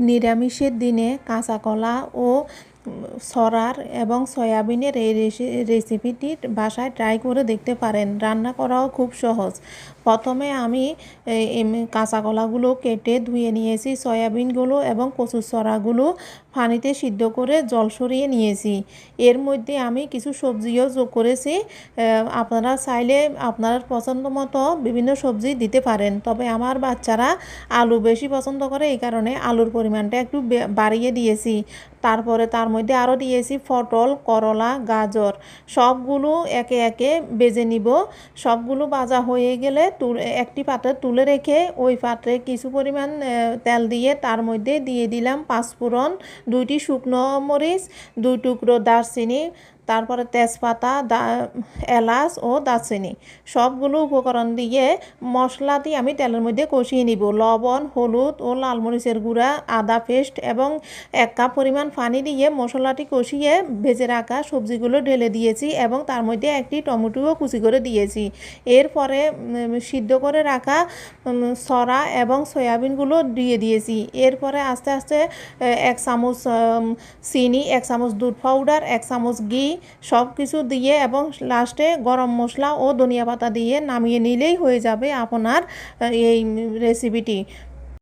নিরামিষের দিনে কাঁচা কলা ও ছড়ার এবং সয়াবিনের এই রেসিপিটি বাসায় ট্রাই করে দেখতে পারেন। রান্না করাও খুব সহজ। প্রথমে আমি কাঁচা কলাগুলো কেটে ধুয়ে নিয়েছি, সয়াবিনগুলো এবং কচুর ছড়াগুলো পানিতে সিদ্ধ করে জল সরিয়ে নিয়েছি। এর মধ্যে আমি কিছু সবজিও যোগ করেছি। আপনারা চাইলে আপনার পছন্দ মতো বিভিন্ন সবজি দিতে পারেন, তবে আমার বাচ্চারা আলু বেশি পছন্দ করে, এই কারণে আলুর পরিমাণটা একটু বাড়িয়ে দিয়েছি। তারপরে তার মধ্যে আরও দিয়েছি পটল, করলা, গাজর। সবগুলো একে একে ভেজে নিব। সবগুলো ভাজা হয়ে গেলে একটি পাত্রে তুলে রেখে ওই পাত্রে কিছু পরিমাণ তেল দিয়ে তার মধ্যে দিয়ে দিলাম পাঁচফোড়ন, 2টি শুকনো মরিচ, 2 টুকরো দারচিনি, তারপরে তেজপাতা, এলাচ ও দারচিনি। সবগুলো উপকরণ দিয়ে মশলা দিয়ে আমি তেলের মধ্যে কষিয়ে নিব। লবণ, হলুদ ও লাল মরিচের গুঁড়া, আদা পেস্ট এবং 1 কাপ পরিমাণ পানি দিয়ে মশলাটি কষিয়ে ভেজে রাখা সবজিগুলো ঢেলে দিয়েছি এবং তার মধ্যে একটি টমেটোও কুচি করে দিয়েছি। এরপরে সিদ্ধ করে রাখা ছড়া এবং সয়াবিনগুলো দিয়ে দিয়েছি। এরপরে আস্তে আস্তে 1 চামচ চিনি, 1 চামচ দুধ পাউডার, 1 চামচ ঘি সব কিছু দিয়ে এবং লাস্টে গরম মশলা ও ধনিয়া পাতা দিয়ে নামিয়ে নিলেই হয়ে যাবে আপনার এই রেসিপিটি।